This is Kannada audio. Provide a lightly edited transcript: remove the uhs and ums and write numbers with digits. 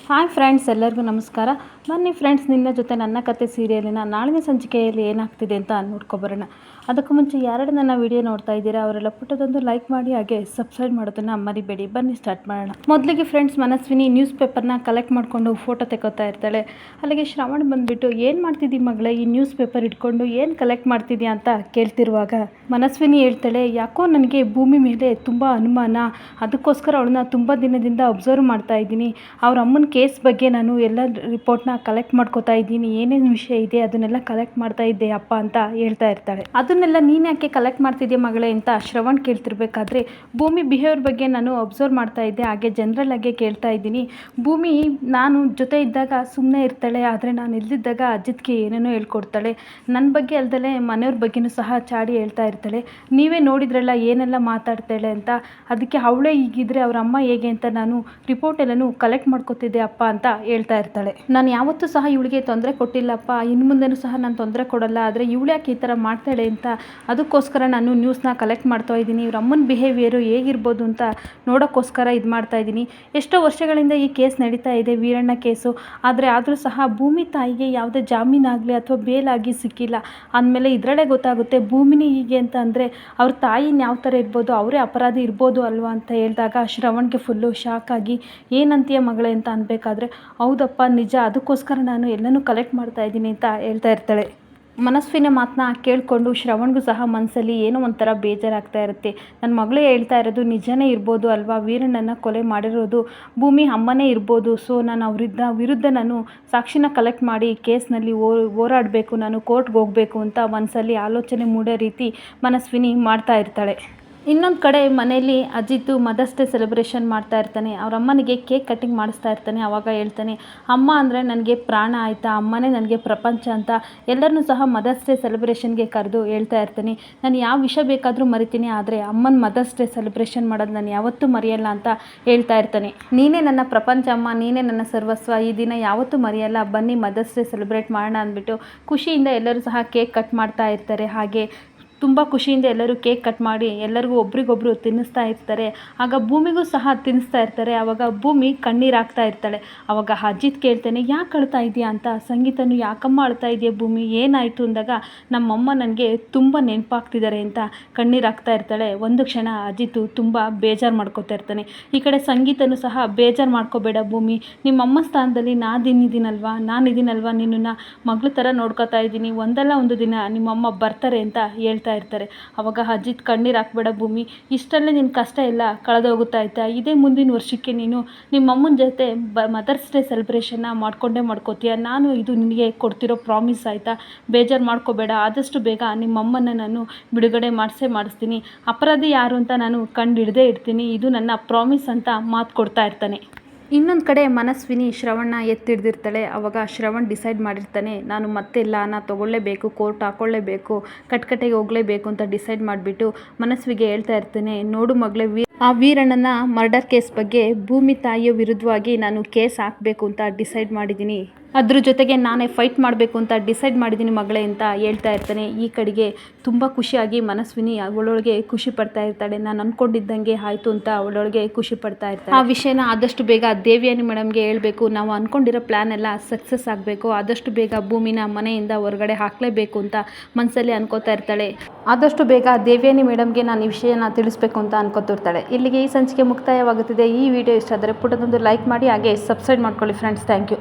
ಹಾಯ್ ಫ್ರೆಂಡ್ಸ್, ಎಲ್ಲರಿಗೂ ನಮಸ್ಕಾರ. ಬನ್ನಿ ಫ್ರೆಂಡ್ಸ್, ನಿನ್ನ ಜೊತೆ ನನ್ನ ಕತೆ ಸೀರಿಯಲಿನ ನಾಳಿನ ಸಂಚಿಕೆಯಲ್ಲಿ ಏನಾಗ್ತಿದೆ ಅಂತ ನೋಡ್ಕೊಬರೋಣ. ಅದಕ್ಕೂ ಮುಂಚೆ ಯಾರು ನನ್ನ ವಿಡಿಯೋ ನೋಡ್ತಾ ಇದ್ದೀರಾ ಅವರೆಲ್ಲ ಪುಟ್ಟದೊಂದು ಲೈಕ್ ಮಾಡಿ, ಹಾಗೆ ಸಬ್ಸ್ಕ್ರೈಬ್ ಮಾಡೋದನ್ನು ಮರಿಬೇಡಿ. ಬನ್ನಿ ಸ್ಟಾರ್ಟ್ ಮಾಡೋಣ. ಮೊದಲಿಗೆ ಫ್ರೆಂಡ್ಸ್, ಮನಸ್ವಿನಿ ನ್ಯೂಸ್ ಪೇಪರ್ನ ಕಲೆಕ್ಟ್ ಮಾಡಿಕೊಂಡು ಫೋಟೋ ತೆಗೋತಾ ಇರ್ತಾಳೆ. ಅಲ್ಲಿಗೆ ಶ್ರವಣ್ ಬಂದುಬಿಟ್ಟು, ಏನು ಮಾಡ್ತಿದ್ದಿ ಮಗಳೇ, ಈ ನ್ಯೂಸ್ ಪೇಪರ್ ಇಟ್ಕೊಂಡು ಏನು ಕಲೆಕ್ಟ್ ಮಾಡ್ತಿದ್ಯಾ ಅಂತ ಕೇಳ್ತಿರುವಾಗ ಮನಸ್ವಿನಿ ಹೇಳ್ತಾಳೆ, ಯಾಕೋ ನನಗೆ ಭೂಮಿ ಮೇಲೆ ತುಂಬ ಅನುಮಾನ, ಅದಕ್ಕೋಸ್ಕರ ಅವಳನ್ನ ತುಂಬ ದಿನದಿಂದ ಅಬ್ಸರ್ವ್ ಮಾಡ್ತಾ ಇದ್ದೀನಿ. ಅವ್ರ ಅಮ್ಮನ ಕೇಸ್ ಬಗ್ಗೆ ನಾನು ಎಲ್ಲ ರಿಪೋರ್ಟ್ನ ಕಲೆಕ್ಟ್ ಮಾಡ್ಕೋತಾ ಇದ್ದೀನಿ, ಏನೇನು ವಿಷಯ ಇದೆ ಅದನ್ನೆಲ್ಲ ಕಲೆಕ್ಟ್ ಮಾಡ್ತಾ ಇದ್ದೆ ಅಪ್ಪ ಅಂತ ಹೇಳ್ತಾ ಇರ್ತಾಳೆ. ಅದನ್ನೆಲ್ಲ ನೀನು ಯಾಕೆ ಕಲೆಕ್ಟ್ ಮಾಡ್ತಿದ್ಯಾ ಮಗಳೇ ಅಂತ ಶ್ರವಣ್ ಕೇಳ್ತಿರ್ಬೇಕಾದ್ರೆ, ಭೂಮಿ ಬಿಹೇವಿಯರ್ ಬಗ್ಗೆ ನಾನು ಅಬ್ಸರ್ವ್ ಮಾಡ್ತಾ ಇದ್ದೆ, ಹಾಗೆ ಜನರಲ್ ಆಗಿ ಕೇಳ್ತಾ ಇದ್ದೀನಿ. ಭೂಮಿ ನಾನು ಜೊತೆ ಇದ್ದಾಗ ಸುಮ್ಮನೆ ಇರ್ತಾಳೆ, ಆದರೆ ನಾನು ಇಲ್ದಿದ್ದಾಗ ಅಜಿತ್ಗೆ ಏನೇನೋ ಹೇಳ್ಕೊಡ್ತಾಳೆ. ನನ್ನ ಬಗ್ಗೆ ಅಲ್ದಲೆ ಮನೆಯವ್ರ ಬಗ್ಗೆನೂ ಸಹ ಚಾಡಿ ಹೇಳ್ತಾ ಇರ್ತಾಳೆ. ನೀವೇ ನೋಡಿದ್ರಲ್ಲ ಏನೆಲ್ಲ ಮಾತಾಡ್ತಾಳೆ ಅಂತ, ಅದಕ್ಕೆ ಅವಳೇ ಹೀಗಿದ್ರೆ ಅವ್ರ ಅಮ್ಮ ಹೇಗೆ ಅಂತ ನಾನು ರಿಪೋರ್ಟ್ ಎಲ್ಲನೂ ಕಲೆಕ್ಟ್ ಮಾಡ್ಕೋತಿದ್ದೆ ಅಪ್ಪ ಅಂತ ಹೇಳ್ತಾ ಇರ್ತಾಳೆ. ನಾನು ಯಾವತ್ತೂ ಸಹ ಇವಳಿಗೆ ತೊಂದರೆ ಕೊಟ್ಟಿಲ್ಲಪ್ಪ, ಇನ್ನು ಮುಂದೆನೂ ಸಹ ನಾನು ತೊಂದರೆ ಕೊಡಲ್ಲ, ಆದರೆ ಇವಳು ಯಾಕೆ ಈ ಥರ ಮಾಡ್ತಾಳೆ ಅಂತ ಅದಕ್ಕೋಸ್ಕರ ನಾನು ನ್ಯೂಸ್ನ ಕಲೆಕ್ಟ್ ಮಾಡ್ತಾ ಇದ್ದೀನಿ. ಇವ್ರ ಅಮ್ಮನ ಬಿಹೇವಿಯರು ಹೇಗಿರ್ಬೋದು ಅಂತ ನೋಡೋಕ್ಕೋಸ್ಕರ ಇದು ಮಾಡ್ತಾ ಇದ್ದೀನಿ. ಎಷ್ಟೋ ವರ್ಷಗಳಿಂದ ಈ ಕೇಸ್ ನಡೀತಾ ಇದೆ, ವೀರಣ್ಣ ಕೇಸು. ಆದರೂ ಸಹ ಭೂಮಿ ತಾಯಿಗೆ ಯಾವುದೇ ಜಾಮೀನಾಗಲಿ ಅಥವಾ ಬೇಲಾಗಿ ಸಿಕ್ಕಿಲ್ಲ. ಅಂದಮೇಲೆ ಇದರಲ್ಲೇ ಗೊತ್ತಾಗುತ್ತೆ ಭೂಮಿನೇ ಹೀಗೆ ಅಂತ ಅಂದರೆ ಅವ್ರ ತಾಯಿನ ಯಾವ ಥರ ಇರ್ಬೋದು, ಅವರೇ ಅಪರಾಧಿ ಇರ್ಬೋದು ಅಲ್ವಾ ಅಂತ ಹೇಳಿದಾಗ ಶ್ರವಣ್ಗೆ ಫುಲ್ಲು ಶಾಕ್ ಆಗಿ, ಏನಂತೀಯ ಮಗಳೇ ಅಂತ ಅನ್ಬೇಕಾದ್ರೆ, ಹೌದಪ್ಪ ನಿಜ, ಅದಕ್ಕೋಸ್ಕರ ನಾನು ಎಲ್ಲನೂ ಕಲೆಕ್ಟ್ ಮಾಡ್ತಾ ಇದ್ದೀನಿ ಅಂತ ಹೇಳ್ತಾ ಇರ್ತಾಳೆ. ಮನಸ್ವಿನ ಮಾತನ್ನ ಕೇಳಿಕೊಂಡು ಶ್ರವಣ್ಗೂ ಸಹ ಮನಸ್ಸಲ್ಲಿ ಏನೋ ಒಂಥರ ಬೇಜಾರಾಗ್ತಾ ಇರುತ್ತೆ. ನನ್ನ ಮಗಳೇ ಹೇಳ್ತಾ ಇರೋದು ನಿಜನೇ ಇರ್ಬೋದು ಅಲ್ವಾ, ವೀರಣ್ಣನ ಕೊಲೆ ಮಾಡಿರೋದು ಭೂಮಿ ಅಮ್ಮನೇ ಇರ್ಬೋದು. ಸೊ ನಾನು ಅವರಿದ್ದ ವಿರುದ್ಧ ನಾನು ಸಾಕ್ಷಿನ ಕಲೆಕ್ಟ್ ಮಾಡಿ ಕೇಸ್ನಲ್ಲಿ ಹೋರಾಡಬೇಕು, ನಾನು ಕೋರ್ಟ್ಗೆ ಹೋಗಬೇಕು ಅಂತ ಮನಸ್ಸಲ್ಲಿ ಆಲೋಚನೆ ಮೂಡೋ ರೀತಿ ಮನಸ್ವಿನಿ ಮಾಡ್ತಾ ಇರ್ತಾಳೆ. ಇನ್ನೊಂದು ಕಡೆ ಮನೆಯಲ್ಲಿ ಅಜಿತ್ ಮದರ್ಸ್ ಡೇ ಸೆಲೆಬ್ರೇಷನ್ ಮಾಡ್ತಾ ಇರ್ತಾನೆ. ಅವ್ರ ಅಮ್ಮನಿಗೆ ಕೇಕ್ ಕಟ್ಟಿಂಗ್ ಮಾಡಿಸ್ತಾ ಇರ್ತಾನೆ. ಆವಾಗ ಹೇಳ್ತಾನೆ, ಅಮ್ಮ ಅಂದರೆ ನನಗೆ ಪ್ರಾಣ ಆಯಿತಾ, ಅಮ್ಮನೇ ನನಗೆ ಪ್ರಪಂಚ ಅಂತ ಎಲ್ಲರನ್ನೂ ಸಹ ಮದರ್ಸ್ ಡೇ ಸೆಲೆಬ್ರೇಷನ್ಗೆ ಕರೆದು ಹೇಳ್ತಾ ಇರ್ತೀನಿ. ನಾನು ಯಾವ ವಿಷಯ ಬೇಕಾದರೂ ಮರಿತೀನಿ, ಆದರೆ ಅಮ್ಮನ ಮದರ್ಸ್ ಡೇ ಸೆಲೆಬ್ರೇಷನ್ ಮಾಡೋದು ನಾನು ಯಾವತ್ತೂ ಮರೆಯಲ್ಲ ಅಂತ ಹೇಳ್ತಾ ಇರ್ತಾನೆ. ನೀನೇ ನನ್ನ ಪ್ರಪಂಚ ಅಮ್ಮ, ನೀನೇ ನನ್ನ ಸರ್ವಸ್ವ, ಈ ದಿನ ಯಾವತ್ತೂ ಮರೆಯಲ್ಲ, ಬನ್ನಿ ಮದರ್ಸ್ ಡೇ ಸೆಲೆಬ್ರೇಟ್ ಮಾಡೋಣ ಅಂದ್ಬಿಟ್ಟು ಖುಷಿಯಿಂದ ಎಲ್ಲರೂ ಸಹ ಕೇಕ್ ಕಟ್ ಮಾಡ್ತಾ ಇರ್ತಾರೆ. ಹಾಗೆ ತುಂಬ ಖುಷಿಯಿಂದ ಎಲ್ಲರೂ ಕೇಕ್ ಕಟ್ ಮಾಡಿ ಎಲ್ಲರಿಗೂ ಒಬ್ರಿಗೊಬ್ರು ತಿನ್ನಿಸ್ತಾ ಇರ್ತಾರೆ. ಆಗ ಭೂಮಿಗೂ ಸಹ ತಿನ್ನಿಸ್ತಾ ಇರ್ತಾರೆ. ಆವಾಗ ಭೂಮಿ ಕಣ್ಣೀರು ಹಾಕ್ತಾ ಇರ್ತಾಳೆ. ಆವಾಗ ಅಜಿತ್ ಕೇಳ್ತಾನೆ, ಯಾಕೆ ಅಳ್ತಾ ಇದೆಯಾ ಅಂತ. ಸಂಗೀತನು, ಯಾಕಮ್ಮ ಅಳ್ತಾ ಇದೆಯಾ ಭೂಮಿ, ಏನಾಯಿತು ಅಂದಾಗ, ನಮ್ಮಮ್ಮ ನನಗೆ ತುಂಬ ನೆನಪಾಗ್ತಿದ್ದಾರೆ ಅಂತ ಕಣ್ಣೀರು ಹಾಕ್ತಾ ಇರ್ತಾಳೆ. ಒಂದು ಕ್ಷಣ ಅಜಿತ್ ತುಂಬ ಬೇಜಾರು ಮಾಡ್ಕೋತಾ ಇರ್ತಾನೆ. ಈ ಕಡೆ ಸಂಗೀತನು ಸಹ, ಬೇಜಾರು ಮಾಡ್ಕೋಬೇಡ ಭೂಮಿ, ನಿಮ್ಮಮ್ಮ ಸ್ಥಾನದಲ್ಲಿ ನಾನಿದ್ದೀನಲ್ವಾ, ನಿನ್ನನ್ನು ಮಗಳ ಥರ ನೋಡ್ಕೋತಾ ಇದ್ದೀನಿ, ಒಂದಲ್ಲ ಒಂದು ದಿನ ನಿಮ್ಮಮ್ಮ ಬರ್ತಾರೆ ಅಂತ ಹೇಳ್ತಾ ಇರ್ತಾರೆ. ಅವಾಗ ಅಜಿತ್, ಕಣ್ಣೀರು ಹಾಕ್ಬೇಡ ಭೂಮಿ, ಇಷ್ಟರಲ್ಲೇ ನಿನ್ನ ಕಷ್ಟ ಎಲ್ಲ ಕಳೆದೋಗುತ್ತಾ ಆಯ್ತಾ, ಇದೇ ಮುಂದಿನ ವರ್ಷಕ್ಕೆ ನೀನು ನಿಮ್ಮಮ್ಮನ ಜೊತೆ ಮದರ್ಸ್ ಡೇ ಸೆಲೆಬ್ರೇಷನ್ನ ಮಾಡ್ಕೋತೀಯ, ನಾನು ಇದು ನಿನಗೆ ಕೊಡ್ತಿರೋ ಪ್ರಾಮಿಸ್ ಆಯಿತಾ, ಬೇಜಾರು ಮಾಡ್ಕೋಬೇಡ, ಆದಷ್ಟು ಬೇಗ ನಿಮ್ಮಮ್ಮನ ನಾನು ಬಿಡುಗಡೆ ಮಾಡಿಸ್ತೀನಿ, ಅಪರಾಧಿ ಯಾರು ಅಂತ ನಾನು ಕಂಡು ಹಿಡ್ದೇ ಇರ್ತೀನಿ, ಇದು ನನ್ನ ಪ್ರಾಮಿಸ್ ಅಂತ ಮಾತು ಕೊಡ್ತಾ ಇರ್ತಾನೆ. ಇನ್ನೊಂದು ಕಡೆ ಮನಸ್ವಿನಿ ಶ್ರವಣ್ನ ಎತ್ತಿಡ್ದಿರ್ತಾಳೆ. ಆವಾಗ ಶ್ರವಣ್ ಡಿಸೈಡ್ ಮಾಡಿರ್ತಾನೆ, ನಾನು ಮತ್ತೆ ಲಾನ ತೊಗೊಳ್ಳೇಬೇಕು, ಕೋರ್ಟ್ ಹಾಕ್ಕೊಳ್ಳೇಬೇಕು, ಕಟ್ಕಟೆಗೆ ಹೋಗಲೇಬೇಕು ಅಂತ ಡಿಸೈಡ್ ಮಾಡಿಬಿಟ್ಟು ಮನಸ್ವಿಗೆ ಹೇಳ್ತಾ ಇರ್ತಾನೆ, ನೋಡು ಮಗಳೇ, ಆ ವೀರಣ್ಣನ ಮರ್ಡರ್ ಕೇಸ್ ಬಗ್ಗೆ ಭೂಮಿ ತಾಯಿಯ ವಿರುದ್ಧವಾಗಿ ನಾನು ಕೇಸ್ ಹಾಕಬೇಕು ಅಂತ ಡಿಸೈಡ್ ಮಾಡಿದ್ದೀನಿ, ಅದ್ರ ಜೊತೆಗೆ ನಾನೇ ಫೈಟ್ ಮಾಡಬೇಕು ಅಂತ ಡಿಸೈಡ್ ಮಾಡಿದ್ದೀನಿ ಮಗಳೇ ಅಂತ ಹೇಳ್ತಾ ಇರ್ತಾನೆ. ಈ ಕಡೆಗೆ ತುಂಬ ಖುಷಿಯಾಗಿ ಮನಸ್ವಿನಿ ಅವಳೊಳಗೆ ಖುಷಿ ಪಡ್ತಾ ಇರ್ತಾಳೆ. ನಾನು ಅಂದ್ಕೊಂಡಿದ್ದಂಗೆ ಆಯಿತು ಅಂತ ಅವಳೊಳಗೆ ಖುಷಿ ಪಡ್ತಾ ಇರ್ತಾಳೆ. ಆ ವಿಷಯನ ಆದಷ್ಟು ಬೇಗ ದೇವ್ಯಾನಿ ಮೇಡಮ್ಗೆ ಹೇಳಬೇಕು, ನಾವು ಅಂದ್ಕೊಂಡಿರೋ ಪ್ಲ್ಯಾನ್ ಎಲ್ಲ ಸಕ್ಸಸ್ ಆಗಬೇಕು, ಆದಷ್ಟು ಬೇಗ ಭೂಮಿನ ಮನೆಯಿಂದ ಹೊರಗಡೆ ಹಾಕಲೇಬೇಕು ಅಂತ ಮನಸ್ಸಲ್ಲಿ ಅನ್ಕೋತಾ ಇರ್ತಾಳೆ. ಆದಷ್ಟು ಬೇಗ ದೇವ್ಯಾನಿ ಮೇಡಮ್ಗೆ ನಾನು ಈ ವಿಷಯನ ತಿಳಿಸ್ಬೇಕು ಅಂತ ಅನ್ಕೋತಿರ್ತಾಳೆ. ಇಲ್ಲಿಗೆ ಈ ಸಂಚಿಕೆ ಮುಕ್ತಾಯವಾಗುತ್ತಿದೆ. ಈ ವಿಡಿಯೋ ಇಷ್ಟ ಆದರೆ ಪುಟ್ಟದೊಂದು ಲೈಕ್ ಮಾಡಿ, ಹಾಗೆ ಸಬ್ಸ್ಕ್ರೈಬ್ ಮಾಡ್ಕೊಳ್ಳಿ ಫ್ರೆಂಡ್ಸ್. Thank you.